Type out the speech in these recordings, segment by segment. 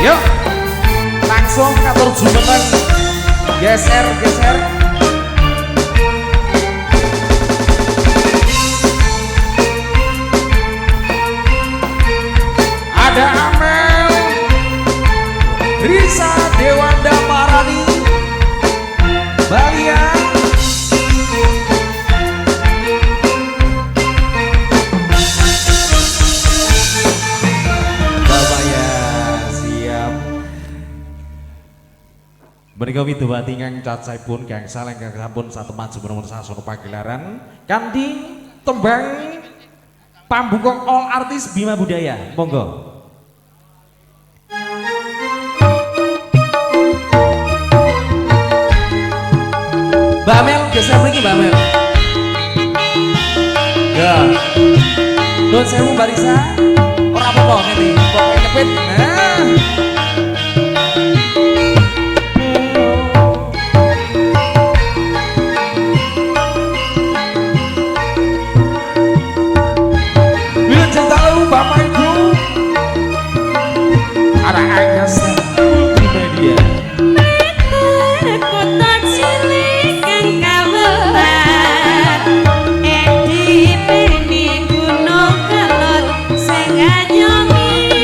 Yuk, langsung katur jumetan. Geser, geser. Ada Amel, Risa Dewanda Marani, Balia. Menika widowati ingkang cacahipun gangsal ingkang sampun sateman jumeneng sasana pagelaran kanthi tembang pambuka all artis Bima Budaya. Monggo. Mbak Amel, geser mriki Mbak Amel. Ya. Nuwun sewu Mbak Risa. Ora apa-apa ngene, pokoke cepet. Nah. Bapak Ibu, ada Agnes Multimedia. Kota cilik kang kawelar, Edi Beni Gunung Kelor sing anyongi.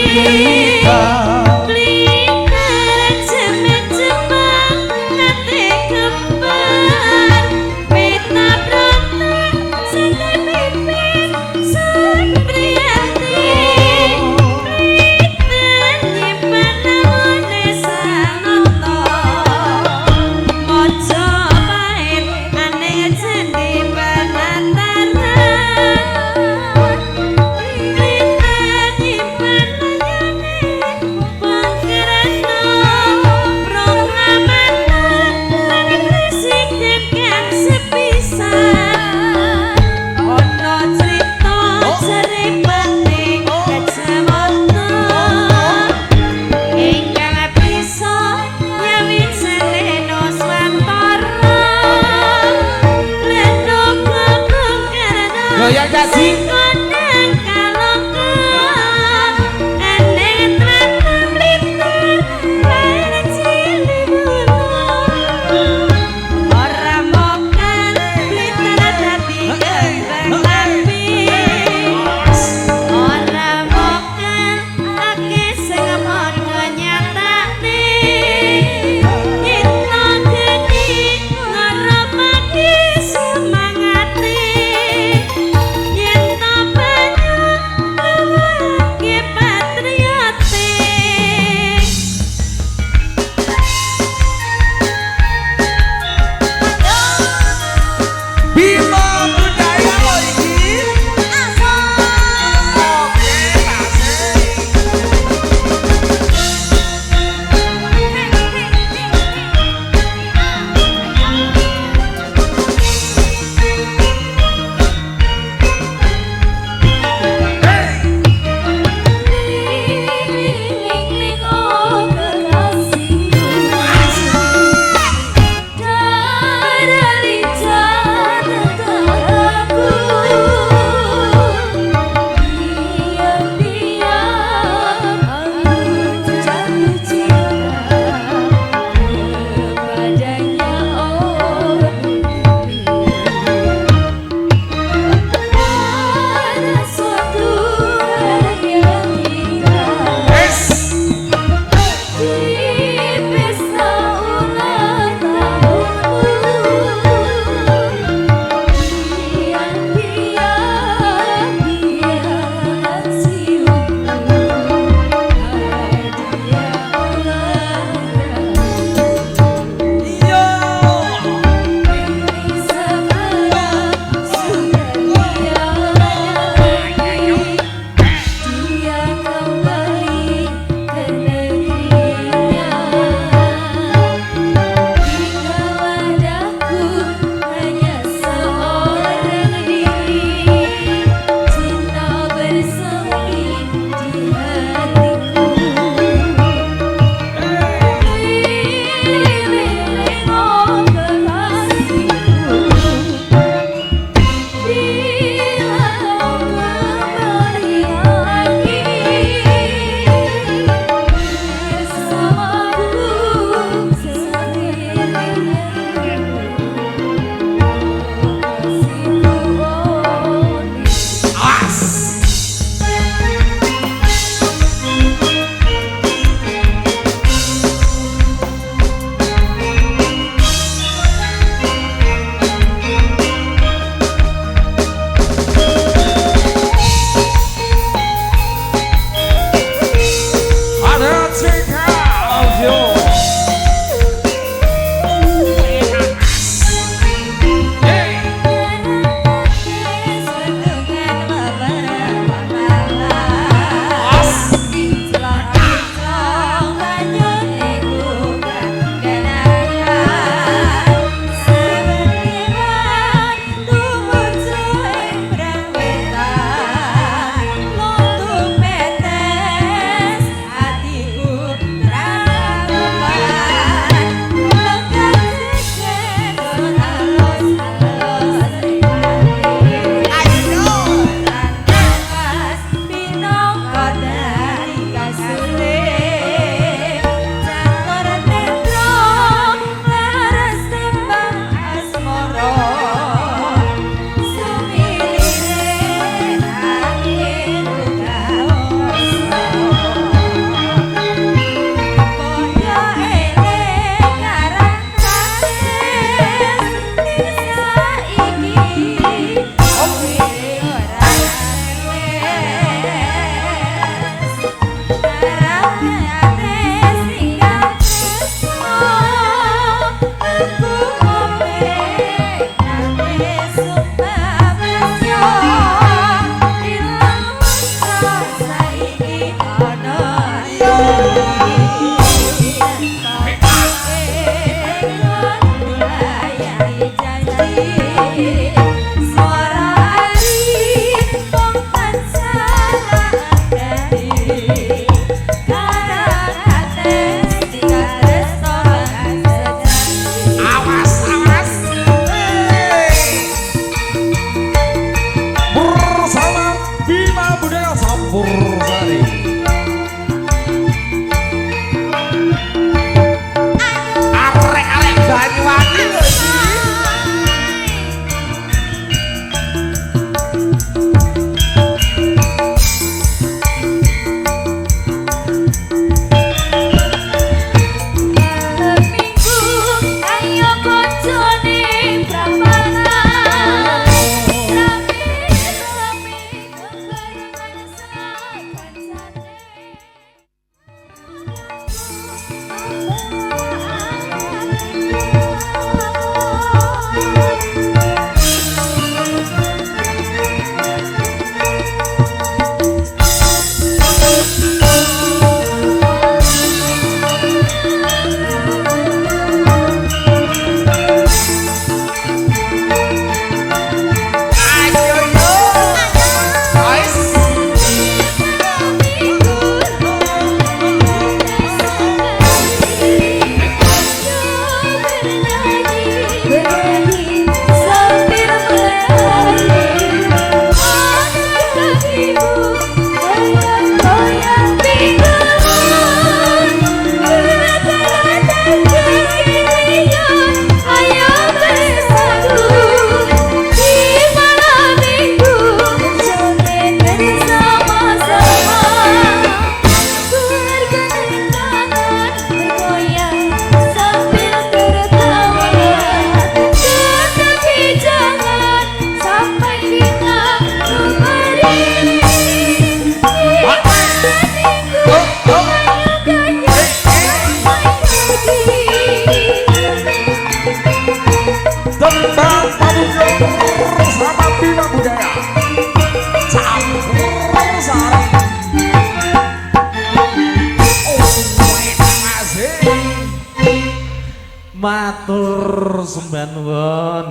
Matur sembah nuwun.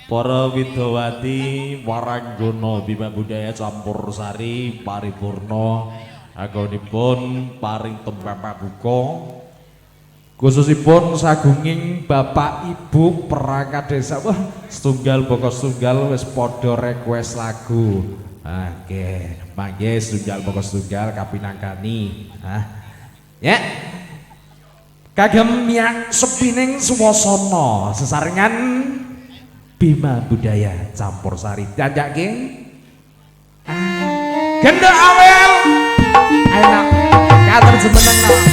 Para Widawati Waranggana Bima Budaya Campur Sari paripurna anggonipun paring tembang pabuka khususipun sagunging Bapak Ibu perangkat desa. Wah, setunggal bokos tunggal wis padha request lagu. Oke, mangke setunggal bokos tunggal kapinangkani. Ya. Kagem yang sepining suwasana sesarengan Bima Budaya Campur Sari janjake gendok awel ayo nak kater jemeneng nak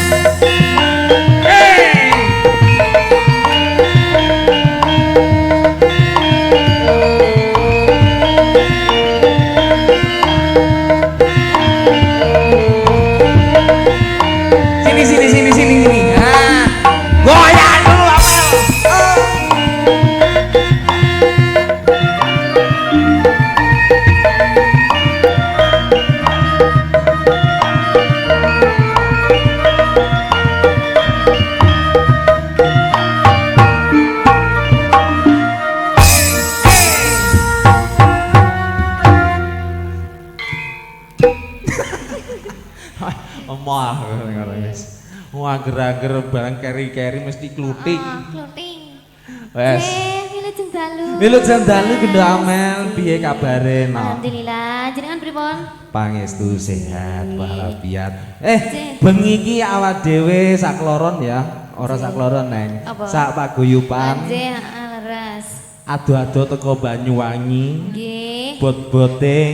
sini goyang dulu apel. Omah wah gerak-gerak barang keri-keri mesti kluting. Kluting. Wes. Wilujeng dalu. Wilujeng dalu gendho amel piye kabare no? Alhamdulillah, jenengan pripun? Pangestu sehat walafiat. Bengi iki awak dhewe sakloron ya, ora sakloron neng. Sak paguyuban. Nggih, leres. Ado-ado teko Banyuwangi. Nggih. Bot-boting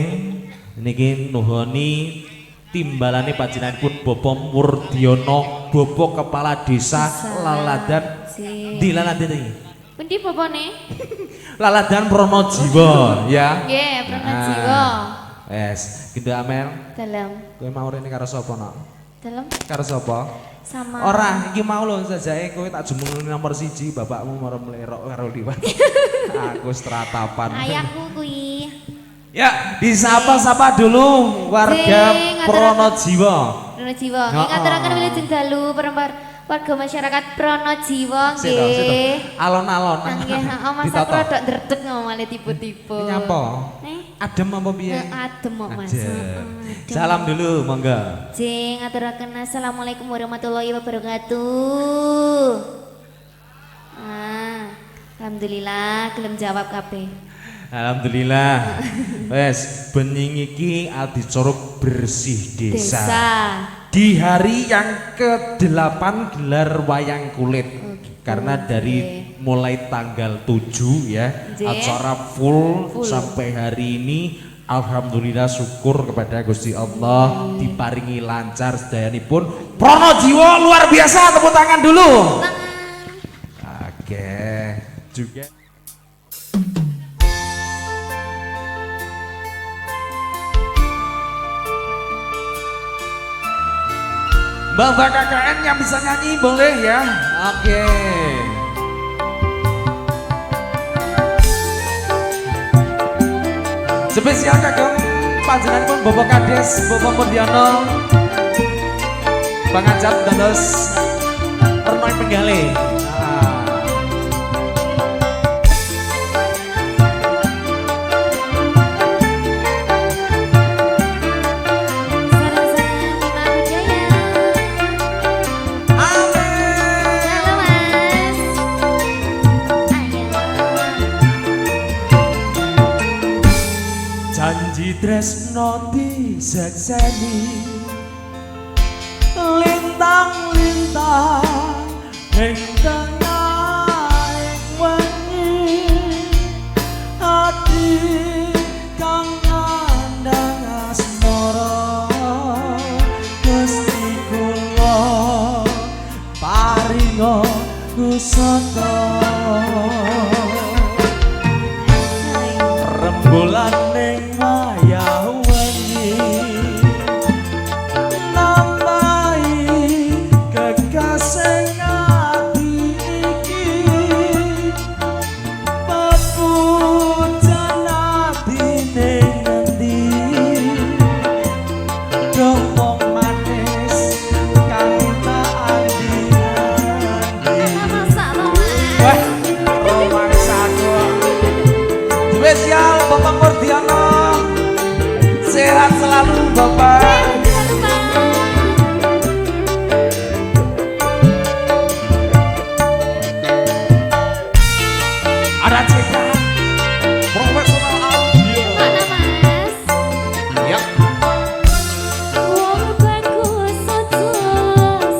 niki nuhoni timbalane panjenenganipun Bapak Murdiono, Bapak Kepala Desa Laladan. Di Laladan iki. Pundi bapane? Laladan Pronojiwo ya. Nggih, Pronojiwo. Wes, gendho amel. Dalem. Kowe mau rene karo sapa nok? Dalem. Karo sapa? Sama. Ora, iki mau lho sajake kowe tak jumulne nomor 1, bapakmu marep mlerok karo liwat. Aku stratapan. Ayahku kuwi. Ya, disapa-sapa dulu warga Pronojiwo. Pronojiwo. Ngaturaken wilujeng dalu warga masyarakat Pronojiwo nggih. Alon-alon. Nggih, heeh Mas aku rada ndredeg ngomale tipu-tipu. Nyapa? Adem apa piye? Adem kok Mas. Salam dulu, monggo. Jeng ngaturaken assalamualaikum warahmatullahi wabarakatuh. Alhamdulillah gelem jawab kabeh. Alhamdulillah. Wes, bening iki adicara bersih desa. Di hari yang ke-8 gelar wayang kulit. Karena dari mulai tanggal 7 ya, acara full sampai hari ini. Alhamdulillah syukur kepada Gusti Allah diparingi lancar sedayanipun. Pronojiwo luar biasa, tepuk tangan dulu. Oke, juga Mbak-mbak KKN yang bisa nyanyi boleh ya. Oke. Spesial kagem panjenenganipun Bapak Kades, Bapak Murdiano, Bang Ajat dados Permain Penggale. Janji tresno disekseni lintang-lintang ing tengahing wengi ati kang ngandhang asmara Gusti kula paringa kusaka rembulan ning wayah wengi nambahi kekasih ati iki pepujan ati ning endi domong manis kang tak andi-andi wah romansaku spesial Bapak Murdiano, sehat selalu Bapak. Ada cerita profesional audio. Mana Mas? Ya. Wong bagus aja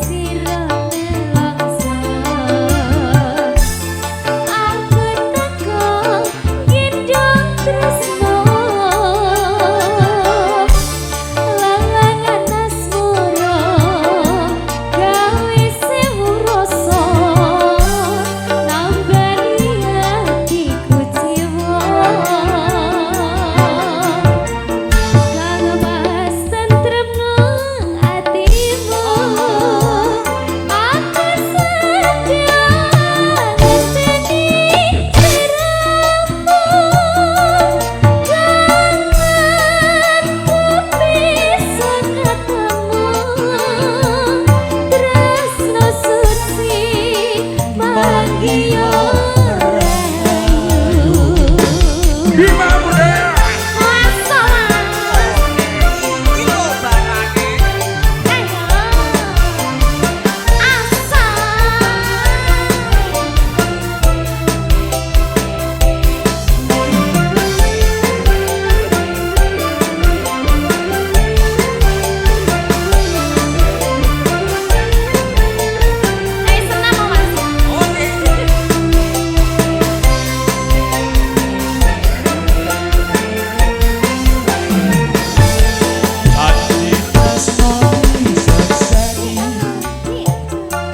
sirane langsung. Aku takon gendong tresno. Lalangan asmara gawe sewu rasa. Nambani hatiku jiwa. Kang mas tentremno atimu aku sedia ngeseni siramu kangenku bisa katamu tresno suci manggio rayu Bima Budaya. Janji tresno disekseni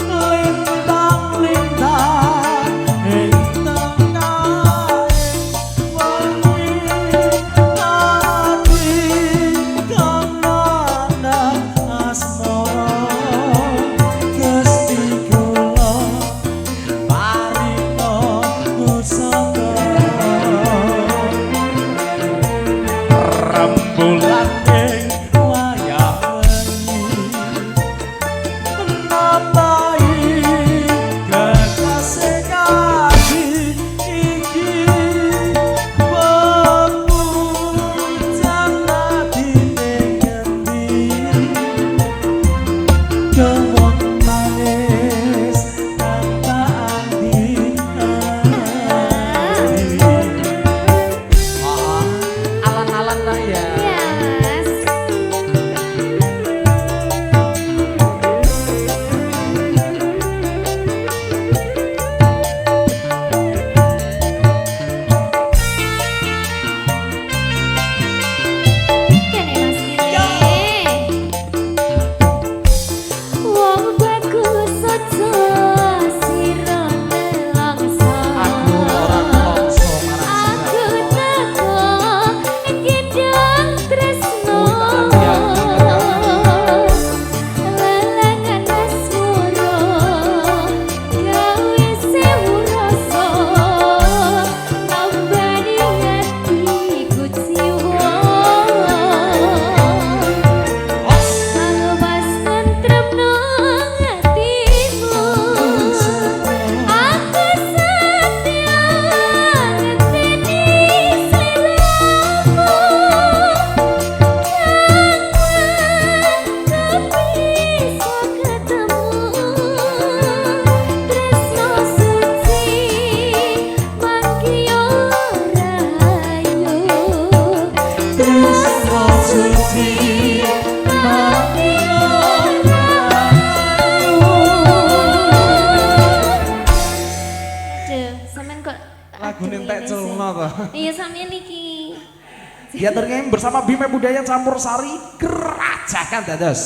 lintang-lintang ing tengahing wengi ati kang ngandhang asmara Gusti kula paringa kusaka rembulan ing wayah wengi nambahi kekasih ati iki pepujan ati ning endi domong manis kang tak andi-andi. Alan-alan lah ya. Yes. ngono. Iya sampeyan iki. Diaturke bersama Bime Budaya Campur Sari Kerajakan dados.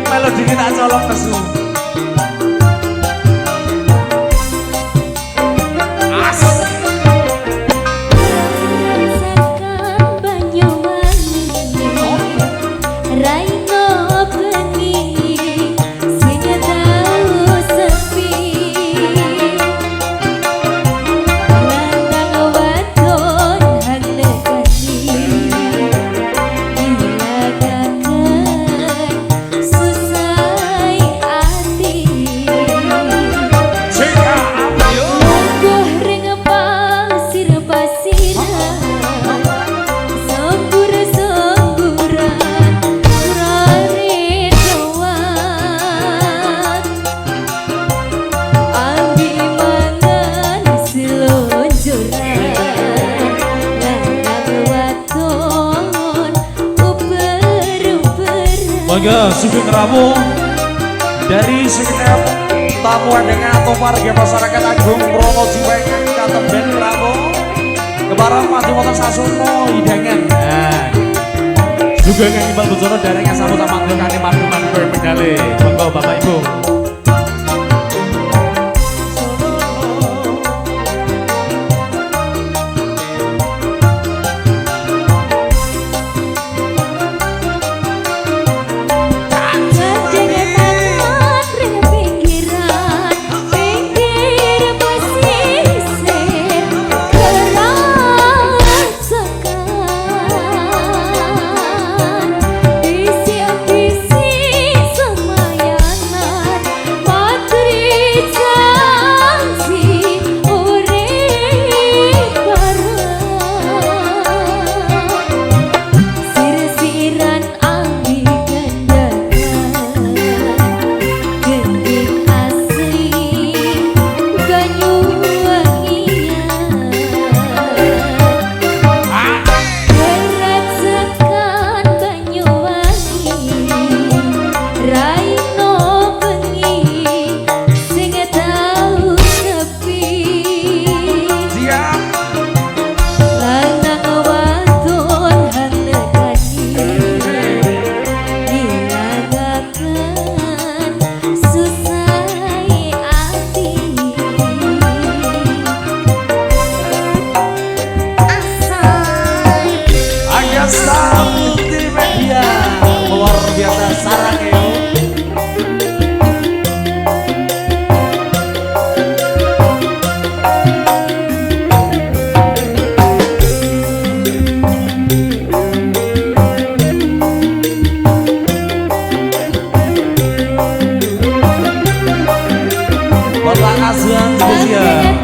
Melodi kita colok nesu. Monggo Sugeng Rawu dari segenap tamu dengan atau warga masyarakat Agung Pronojiwa Katemben Rawu kebarang Mati Motor Sasono hidangan. Nah, Sugeng Imbal Bojono dereng sambut sama kane madu-madu kowe medale. Monggo Bapak Ibu. Multimedia luar biasa sarang yo. Bapak Azwan spesial.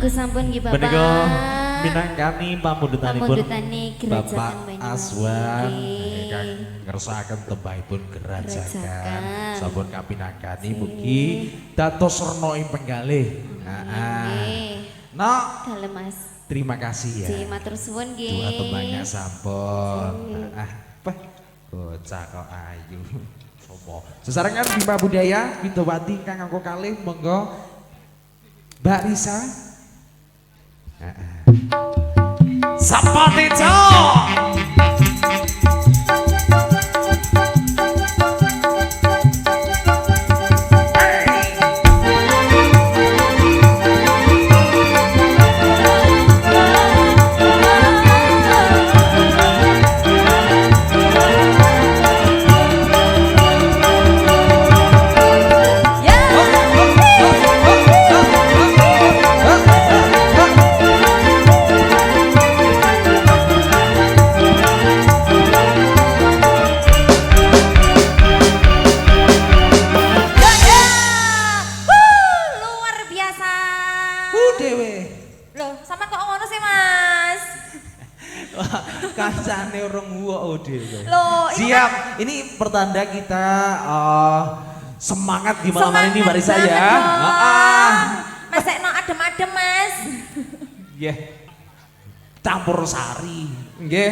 Sampun nggih Bapak. Menika minangkani pamundutanipun Bapak Azwan ingkang ngersakaken tembahipun Kerajakan. Sampun kapinangkani mugi dados rena ing penggalih. Heeh. Nah, Dalem Mas. terima kasih ya. Ji matur suwun nggih. Dua tembangnya sampun. Apa? Bocah kok ayu. Sopo? Sesarengan Bima Budaya, Widowati kang angka kalih monggo Mbak Risa. Sapatico. Kancane urung wuo dhewe. Loh, siap. Ini pertanda kita semangat di malam hari ini Mbak Risa ya. Masekno adem-adem Mas. Nggih. Campur sari. Nggih.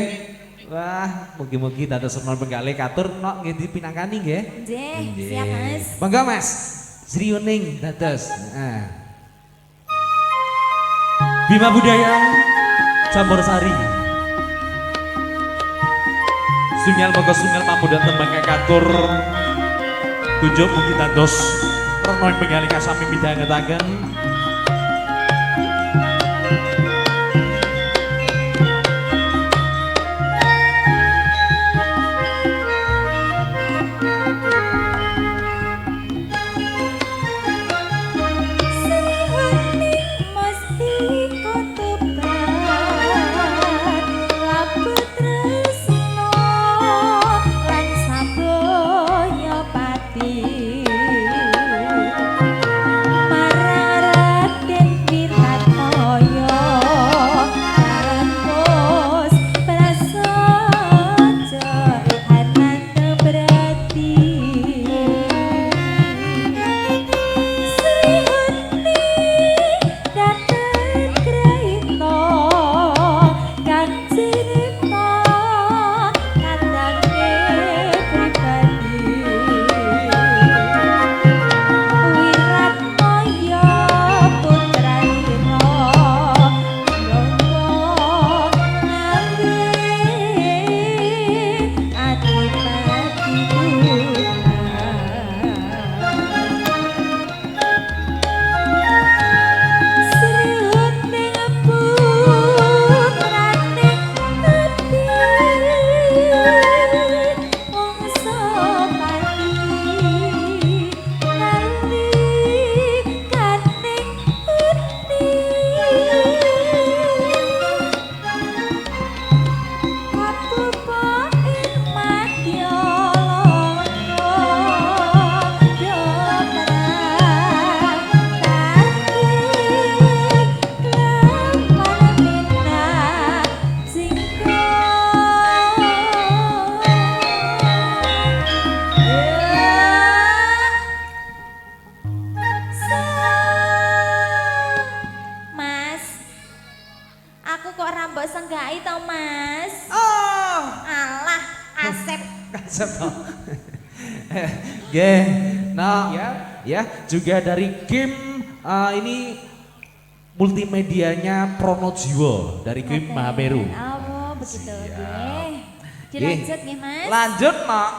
Wah, mugi-mugi dados semana penggalih katur nok nggih dipinangkani nggih. Nggih, siap Mas. Monggo Mas. Sri Uning dados. Bima Budaya Campur Sari. Sungal monggo sungal pamudan tembang katur. Tunjuk mugi dados rena pengali kasami midhangetaken. Senggai tau Mas. Oh, alah Asep. Asep toh. Nah, ya, juga dari game ini multimedianya Pronojiwo dari game Mahameru. Oh, begitu. Siap. Dilanjut nih Mas. Lanjut, Nok.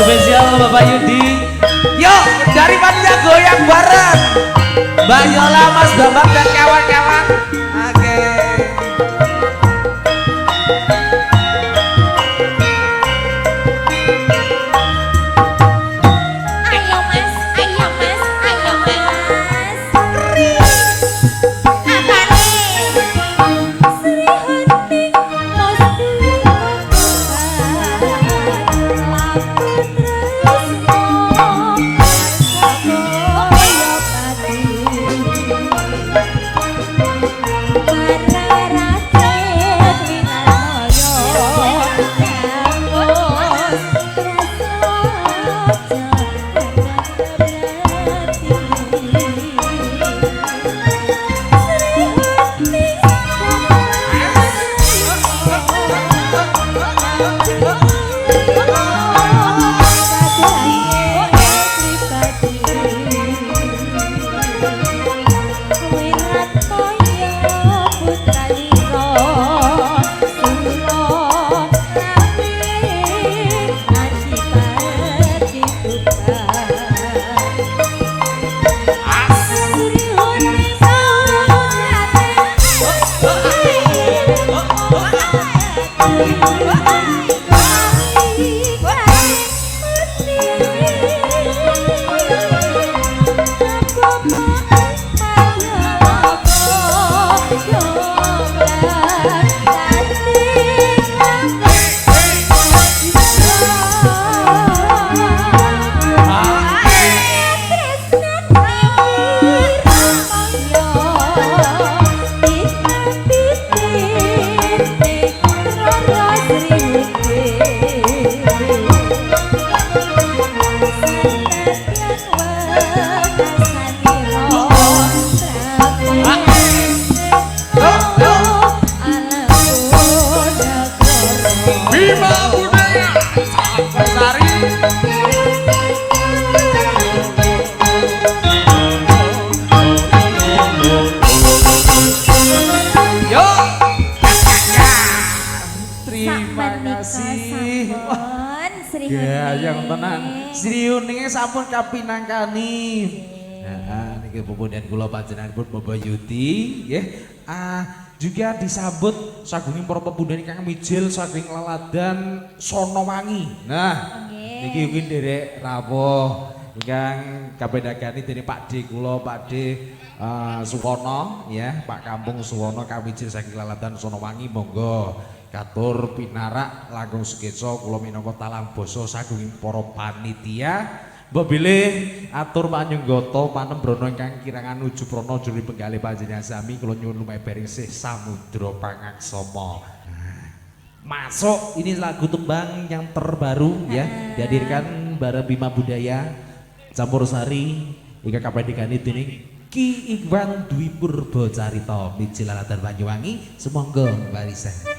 Spesial Bapak Yudi. Yuk, dari panitia goyang bareng Mbak Yola, Mas Bambang dan kawan-kawan. Oke. Bima Budaya Sari. Yo. Terima kasih. Sampun Sri Gayang Huning. tenan. Sri Huning sampun kapinangkani. Nah, niki pepundhen kula panjenenganipun Bapak Yuti nggih. Juga disambut sagunging para pepundhen ingkang mijil saking Laladan Sonowangi. Nah, niki ugi nderek rawuh ingkang kapendhakani dening Pak D kula, Pak D Suwono ya, Pak Kampung Suwono kamijil saking Laladan Sonowangi, monggo katur pinarak langkung sketsa kula minangka talang basa sagunging para panitia. Mbok bilih atur panyenggata panembrono ingkang kirangan nuju prana juri penggalih panjenengan sami kula nyuwun lumebering sih samudra pangaksama. Masuk, ini lagu tembang yang terbaru ya, dihadirkan bareng Bima Budaya Campur Sari ingkang kapendhekane dening Ki Iwan Dwi Purba Carita mijil Laladan Banyuwangi. Sumangga barisan.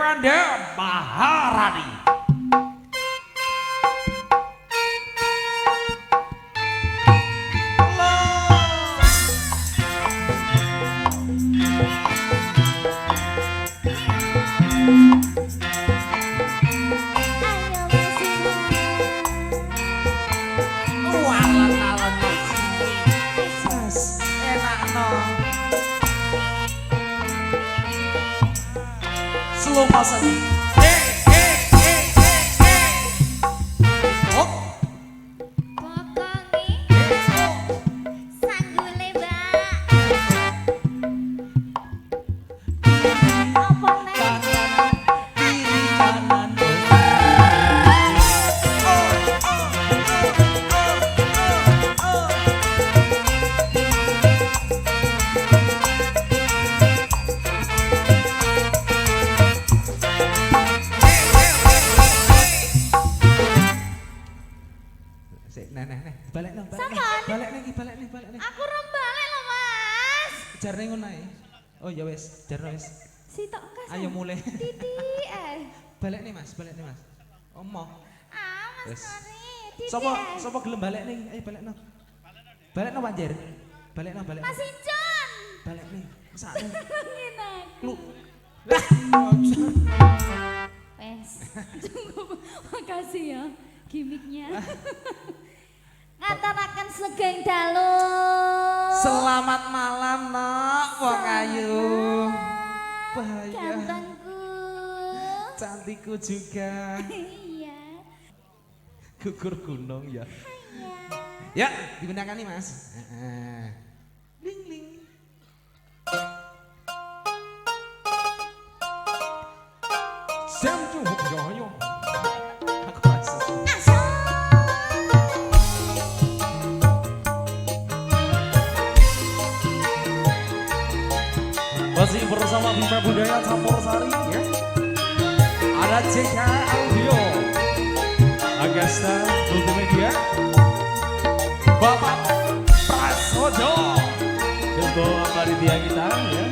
Yolanda Maharani. Slow motion. Oh. Pokongi sanggule, Mbak. Apa nek? Kiri kanan. Nah, balik nih. Balik nih. Aku rembale lho, Mas. Jarne ngono ae. Oh ya wis, jarno wis. Sitok kas. Ayo mulai. Titik Balik nih Mas. Omong. Mas Wis. Mari. Sopo gelem balik nih? Ayo balik no. Balik no Panjer. Balik no. Mas Incon. Balik nih. Sakne. Ngene. Lu. Wes. Makasih ya gimmicknya. Ngataraken slegeng dalu. Selamat malam Nok, wong ayu. Bahaya. Gantengku. Cantikku juga. Iya. Gugur gunung ya. Iya. Ya, digunakan nih Mas. Ling ling. Samju yo. Aku rasa. Masih bersama Bima Budaya Campur Sari ya. Ada JK Audio, Agasta Multimedia, Bapak Prasojo, untuk panitia kita ya.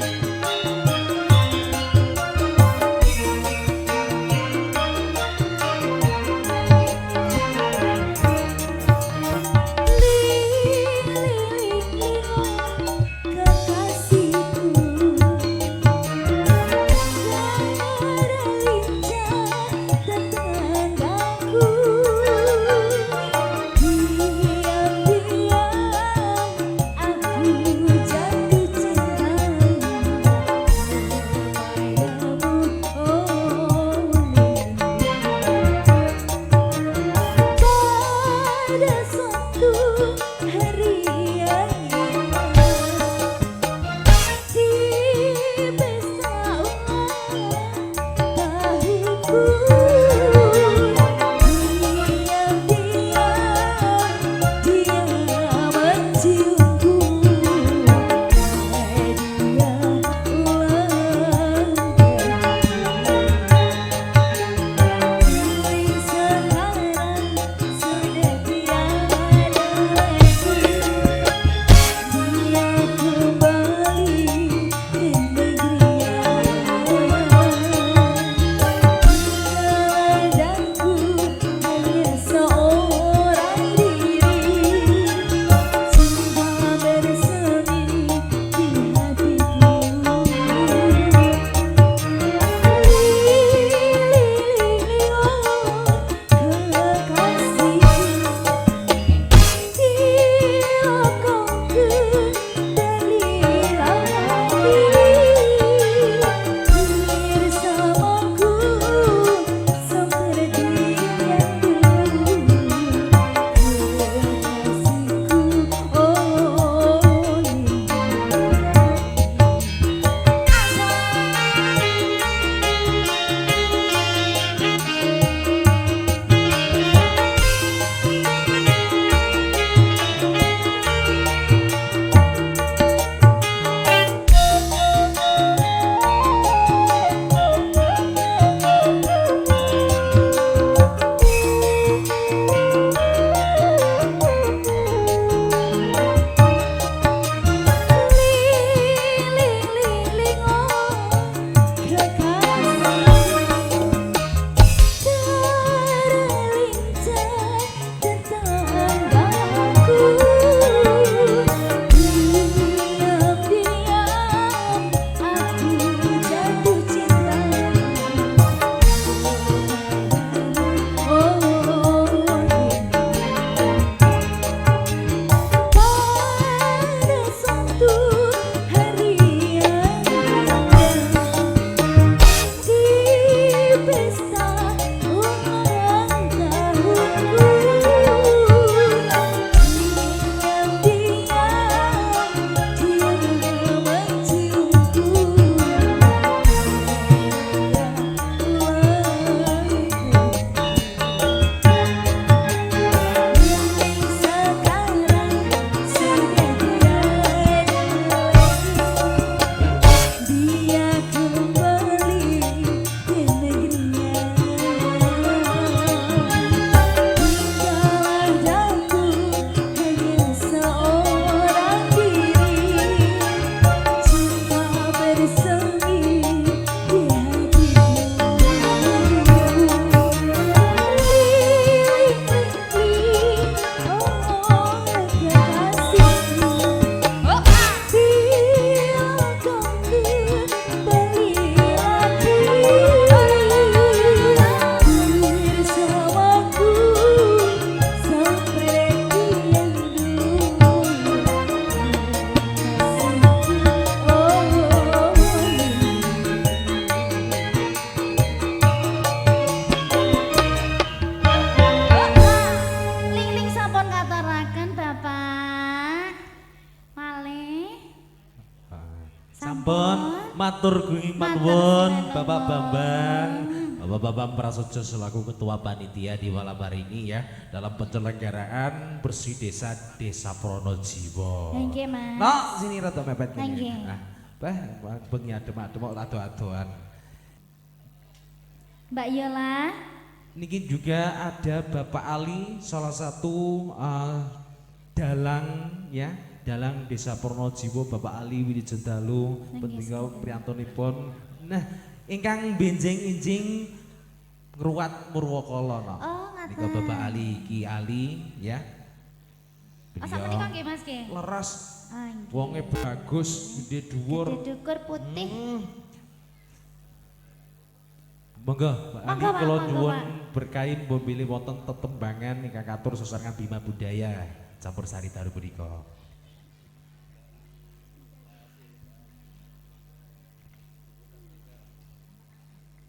Matur gungi manuwun Bapak Bambang. Bapak Bambang Prasojo selaku Ketua Panitia di malam hari ini ya dalam penyelenggaraan bersih desa Pronojiwo. Nggih, Mas. Nok sini rada mepet Nggih. gini. Nah, bah bengi adem-adem kok ado-adoan. Mbak Yola. Niki juga ada Bapak Ali, salah satu dalang ya, dalang Desa Pronojiwo, Bapak Ali Widijendalu, pentinggal priyantonipun. Nah, ingkang benjing-injing ngruwat Murwakala no. Oh, Nika Bapak Ali, Ki Ali ya. Asa menika nggih Mas nggih. Leres, Ah, nggih. wonge bagus, gede dhuwur. Gede dukur putih. Monggo, Pak Ali Monggo, Pak, kula monggo, nyuwun Pak. berkain mbok pilih wonten tetembangan ingkang katur sesarengan Bima Budaya campur sari daru punika.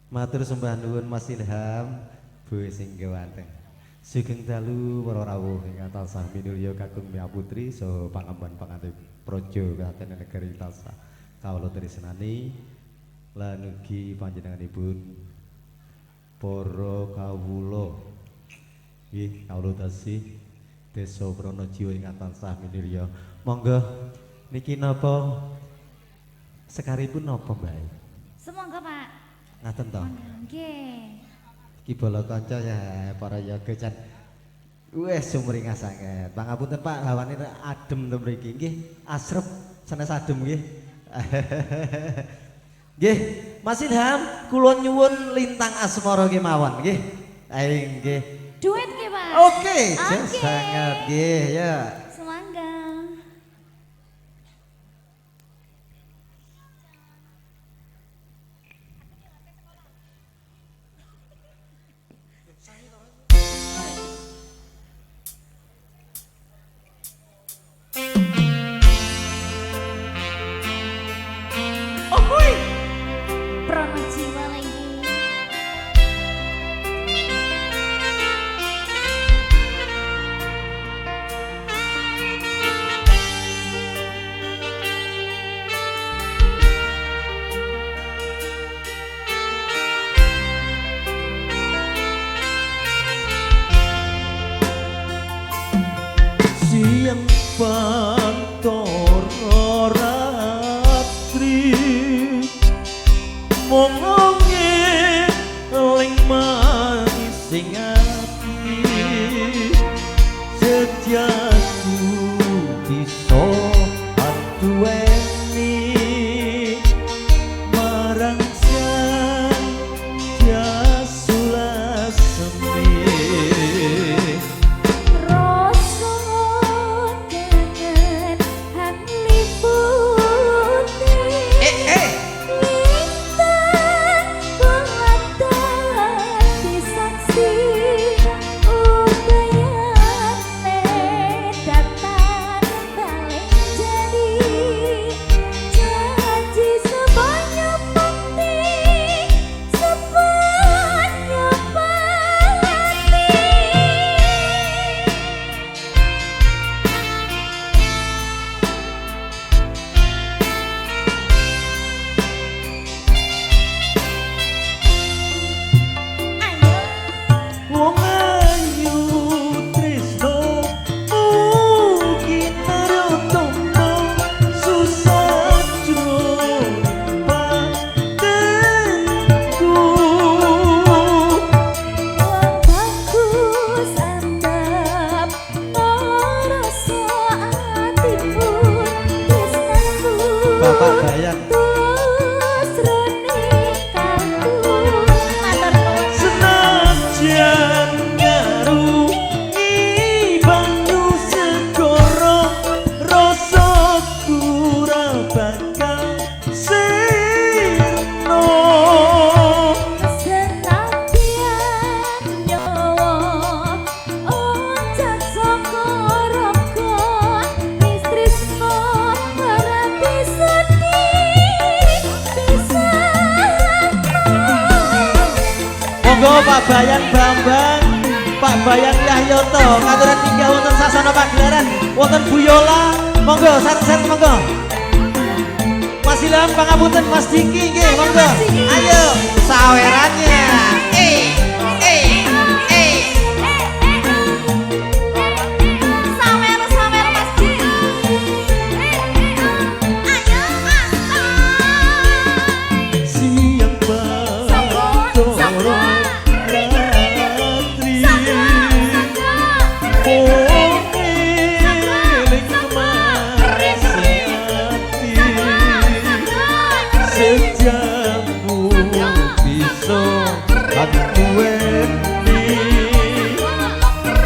Matur sembah nuwun Mas Ilham, Bu sing gawanteng. Sugeng dalu para rawuh ingkang tansah minulya kakung Mia Putri saha pangamban pangantin praja kahaten negari tansah kawula tresnani lan ugi panjenenganipun para kawula. Nggih, kawula tasih Desa Pronojiwo ingkang tansah minulya. Monggo niki napa sekaripun napa, Mbak? Semonggo, Pak. Ngaten to. Nggih. Ki bala kanca ya para yoga jan wis sumringah sanget. Pangapunten Pak, hawane adem to mriki. Nggih, asrep sanes adem nggih. Nggih, Mas Ilham kula nyuwun lintang asmara kemawon nggih. Ayo nggih. Duet nggih, Pak. Oke, Oke. sangat nggih ya. Semangga. Pronojiwo lagi. Siang pantoro ratri mongonge ling manis sing ati setiaku bisa aduweni marang sang jasulah semi. Rasa kangen hang liputi. Lintang pelatan disaksi upayane datang balik jadi janji sebanyak penting sebanyak pasti. Wong ayu tresno mugi narotamba susah jroning batenku. Wong bagus antep ngrasa atiku tresnaku. Bapak Bayan. Terus rening kanku. Matur nuwun. Senajan ngarungi banyu segara rasaku ora bakal sirna. Senadyan nyawa oncak saka raga mistrisno ora bisa Monggo Pak Bayan Bambang, Pak Bayan Yahyoto, ngaturan tinggal wonten sasana pagelaran, wonten Bu Yola, monggo sareng-sareng monggo. Mas Ilham pangapunten Mas Diki nggih monggo. Ayo sawerannya. Sawer Mas Diki. Ayo Mas. Siang baru Sejamu bisa akueni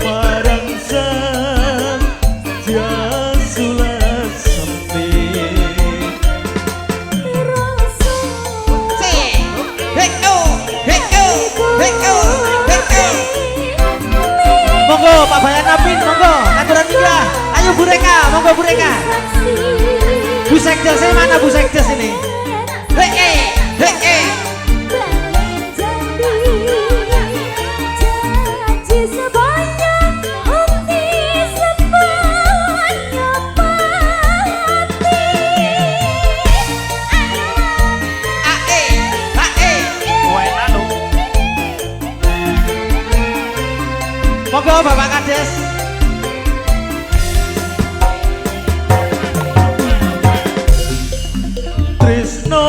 marang sang jasulah sampai monggo Pak Bayan Napin monggo aturan nikah ayo Bu Reka monggo Bu Reka Bu Sekdes ini mana Bu Sekdes ini monggo Bapak Kades. Tresno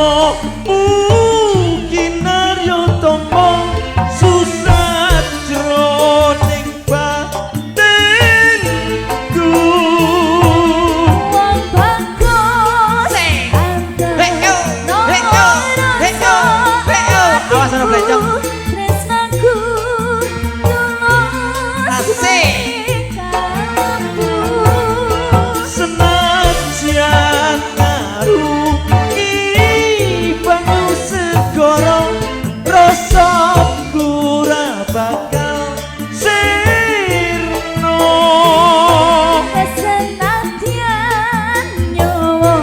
kinaryo tombo susah jroning batinku. Wong bagus. Awas ana blencong. Tresnaku Asik. Senajan ngaruhi banyu segoro rasa ora bakal sirna. Senadyan nyawa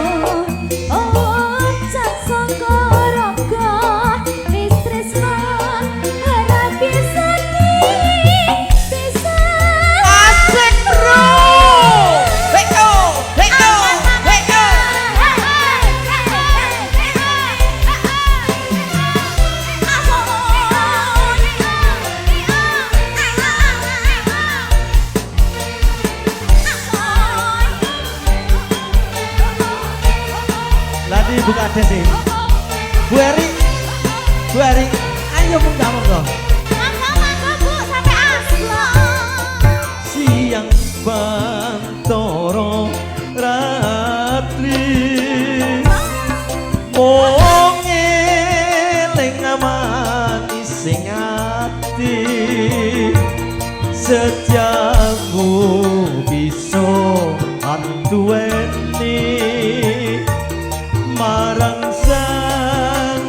ocat saka raga wis tresna ora bisa dipisah. Asik bro. Heko, heko, heko. Ladi buka ada sih. Bu Eri, Bu Eri, ayo munggah monggo. Siang bantoro ratri mong eling manis sing ati setiamu bisa anduweni marang sang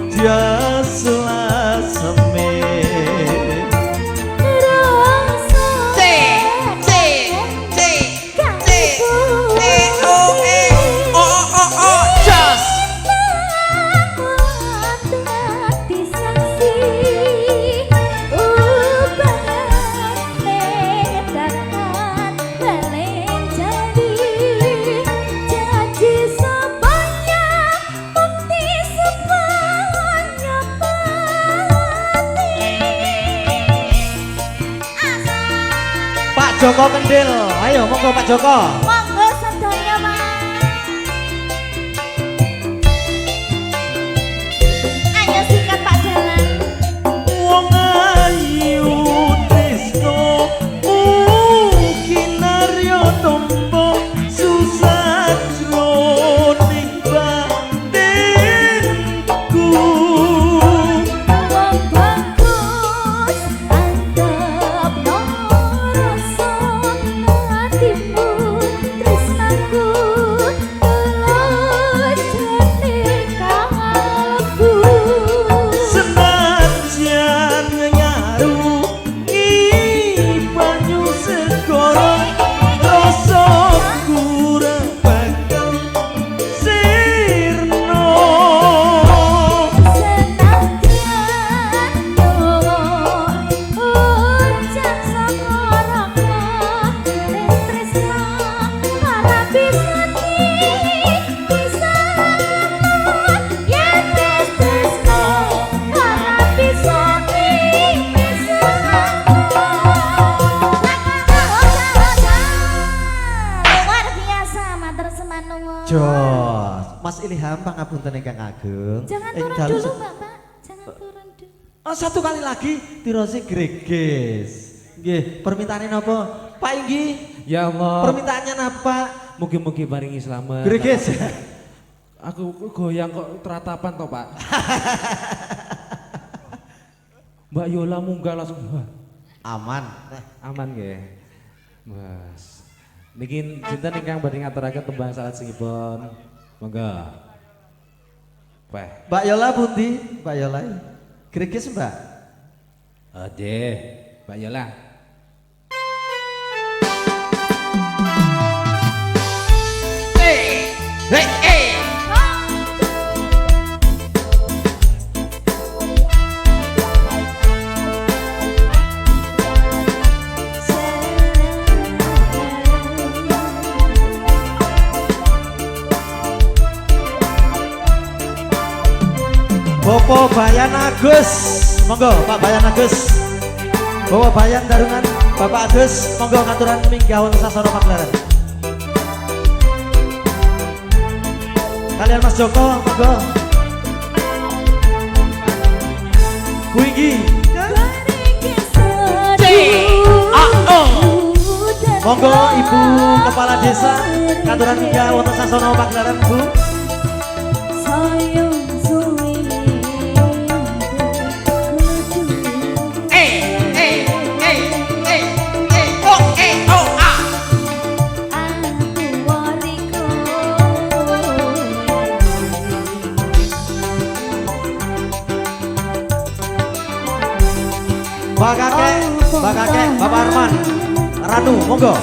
jasla semen. Pak Joko Kendil, ayo monggo Pak Joko. Monggo sedaya Mas. Ayo sikat Pak Dalan. Wong ayu tresno kinaryo tombo susah jroning batinku. Wong bagus antep no rasa hatimu Jos, Mas Ilham pangapunten ingkang ageng. Jangan Ing turun dalu dulu, Bapak. Jangan turun dulu. Oh, satu kali lagi tirosi greges. Nggih, permintaane napa? Pak Inggi, Ya Allah. permintaannya napa? Mugi-mugi paringi selamat. Greges. Aku goyang kok teratapan toh, Pak. Mbak Yola munggah langsung. Wah, Aman. aman nggih. Mas. Niki sinten ingkang badhe ngaturaken tembang salat singipun. Monggo. Wah, Mbak Yola pundi? Mbak Yola. Greges, Mbak. ade, Mbak Yola. Bopo Bayan Agus, monggo Pak Bayan Agus. Bopo Bayan Darungan, Bapak Agus, monggo ngaturan minggahun sasana pagelaran. Kalian Mas Joko, monggo. Kuinggi, monggo Ibu Kepala Desa, ngaturan minggah wonten sasana pagelaran Bu. Mbak Kakek, Bapak Arman, Ranu, monggo,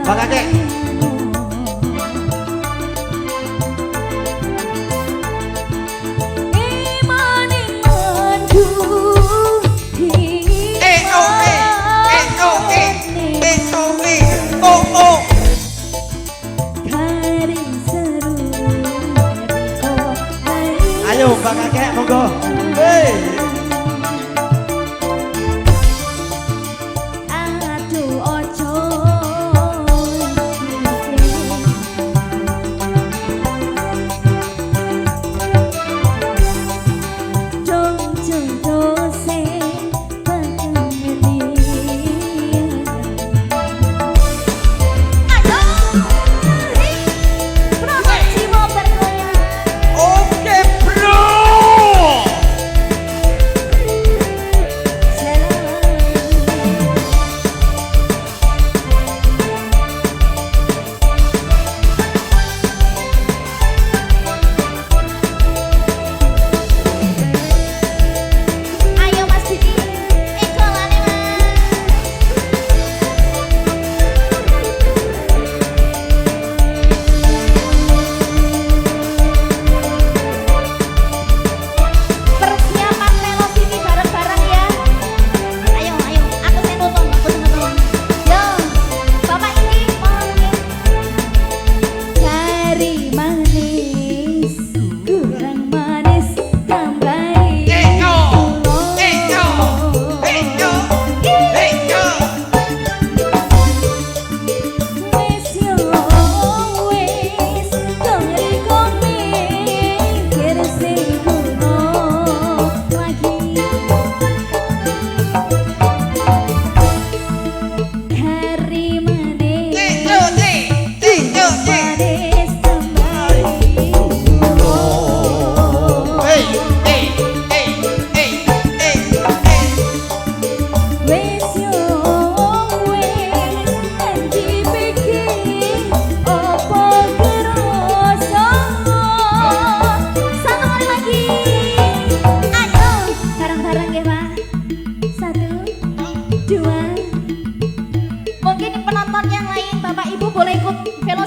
Mbak Kakek. Ayo Mbak Kakek, monggo. Hey.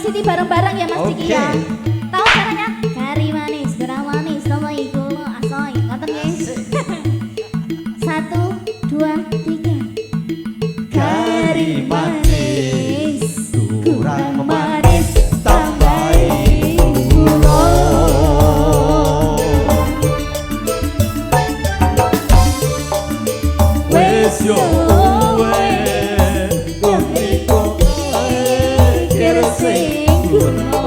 Velocity bareng-bareng ya Mas Diki ya. Oke. Tahu caranya? Kari manis, gurih manis, sama iku asoy. Ngoten nggih. 1, 2, 3. Kari manis, kurang manis, tambahi gula. Wes yo sing kuno.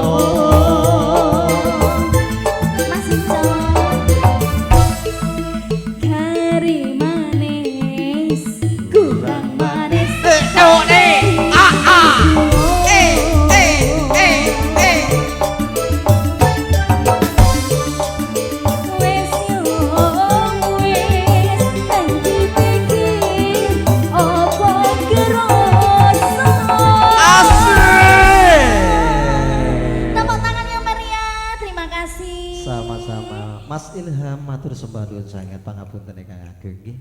Matur sembah nuwun sanget pangapunten ingkang ageng nggih.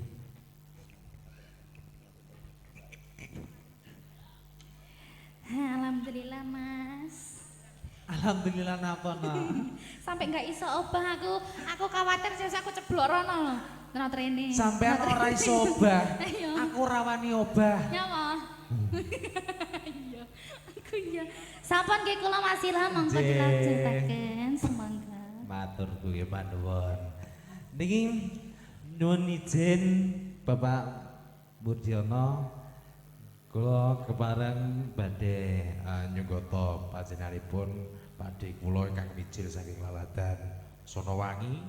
Alhamdulillah Mas. Alhamdulillah napa no. Sampai nggak iso obah aku khawatir sih aku ceblok rono. Nang trene. Sampean ora iso obah. Ayo. Aku rawani obah. Ya Mas. Iya. Aku iya. Sampun nggih kula Mas Ilham monggo Nggih. dilanjutaken semangga. Matur kuwi panuwun. Niki nuwun izin Bapak Murdiono kula kepareng badhe nyunggata panjenenganipun Pakde kula ingkang mijil saking Laladan Sonowangi.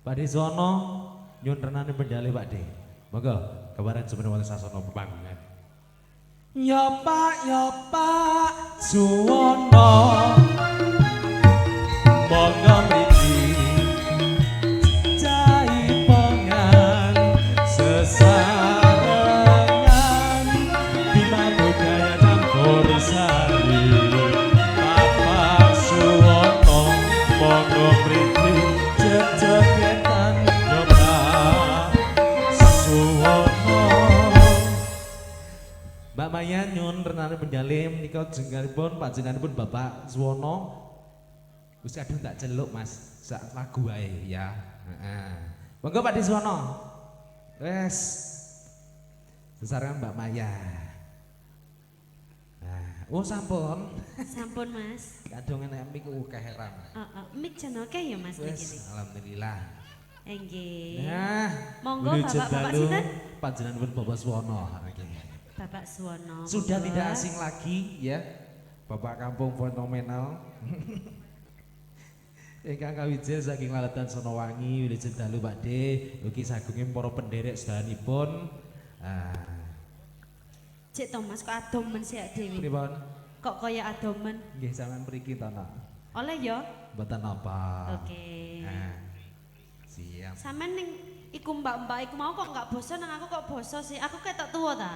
Pakde sono nyuwun renane pendhale Pakde. Monggo kepareng jumeneng wonten sasana pepanggungan. Ya Pak Suwono monggo mriki jaipongan sesarengan bima budaya campur sari. Bapak Suwono monggo mriki jejegetan ya Pak Suwono. Mbak Maya nyun renane penjalih menika jenenganipun panjenenganipun Bapak Suwono. Wis kadung tak celuk Mas, sak lagu wae ya. Heeh. Monggo Pak Suwono. Wes. Sesarengan Mbak Maya. Nah, oh sampun. Sampun Mas. Kadung enek mik akeh heran. Mik jan akeh ya Mas niki. Wes, alhamdulillah. Nggih. Nah, Monggo menuju Bapak-bapak dalu sinten? panjenenganipun Bapak Suwono. Bapak Suwono. Sudah monggo. tidak asing lagi ya, Bapak Kampung fenomenal. Ingkang kawijil saking Laladan Sonowangi wilujeng dalu Pakde, ugi sagungipun para penderek sedayanipun. Cek Thomas kok adomen sih dhewe. Pripun? Kok kaya adomen? Nggih sampean mriki to nak. Oleh ya? Mboten apa. Oke. Siap. Sampean ning iku mbak-mbak iku mau kok enggak bosan nang aku kok boso sih. Aku ketok tuwa ta?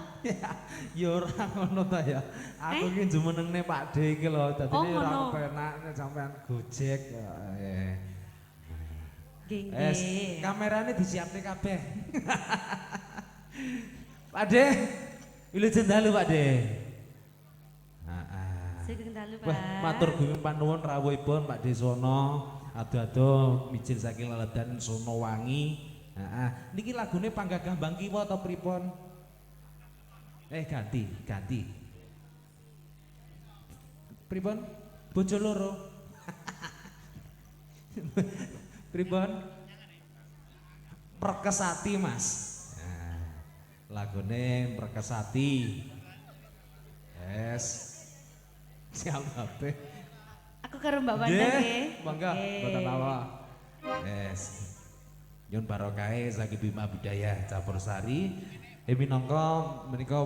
Ya ora ngono ta ya. Aku iki jumenengne Pakde iki lho, dadi Oh, ora ngono. penak nek sampean Gojek. Nggih Es, nggih. kamerane disiapne kabeh. Pakde, wilujeng dalu Pakde. Sugeng dalu, Pak. Wah, matur gunging panuwun rawuhipun Pakde Sono, ado-ado mijil saking Laladan Sonowangi. Niki lagune Panggagambang Kiwa atau pripun? Ganti. Pripun? Bojo loro. Pripun? Perkesati Mas. Lagune Perkesati. Yes. Siap kabeh. Aku karo Mbak Wanda nggih. Monggo Nggih. mboten apa. Yes. Nyun barokahe saking Bima Budaya Campur Sari. Minangka menika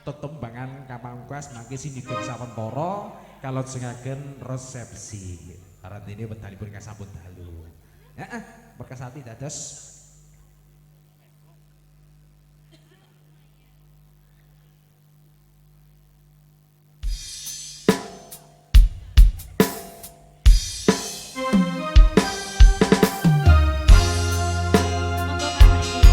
tetembangan kapangkas mangke sinigeng sawentara kalajengaken resepsi. Arantine wedalipun kasampun dalu. Heeh, Perkesati dados Monggo Pak mriki.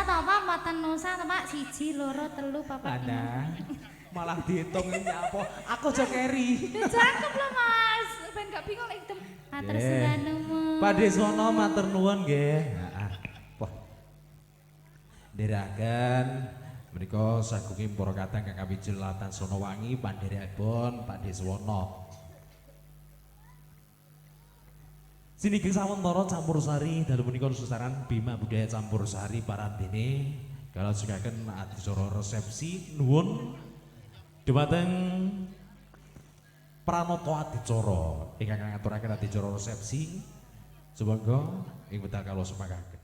Nusa to Pak, mboten Nusa to Pak. 1 2 3 4 Ana malah dihitung ini apa? Aku aja keri. Cakep lho Mas. Ben gak bingung lek itu. Matur sembah nuwun. Pak Deswono matur nuwun nggih. Heeh. Wah. Ndherekaken menika sagunging para kadang kang kami jelatan Sonowangi pandherekipun Pak Deswono. Sinigeng sawentara campursari dalu menika susaran Bima Budaya Campursari parantene kalau sukaken adicara resepsi nuwun dhumateng pranata adicara ingkang ngaturaken adicara resepsi. Sumangga ing wekdal kala semanggaken.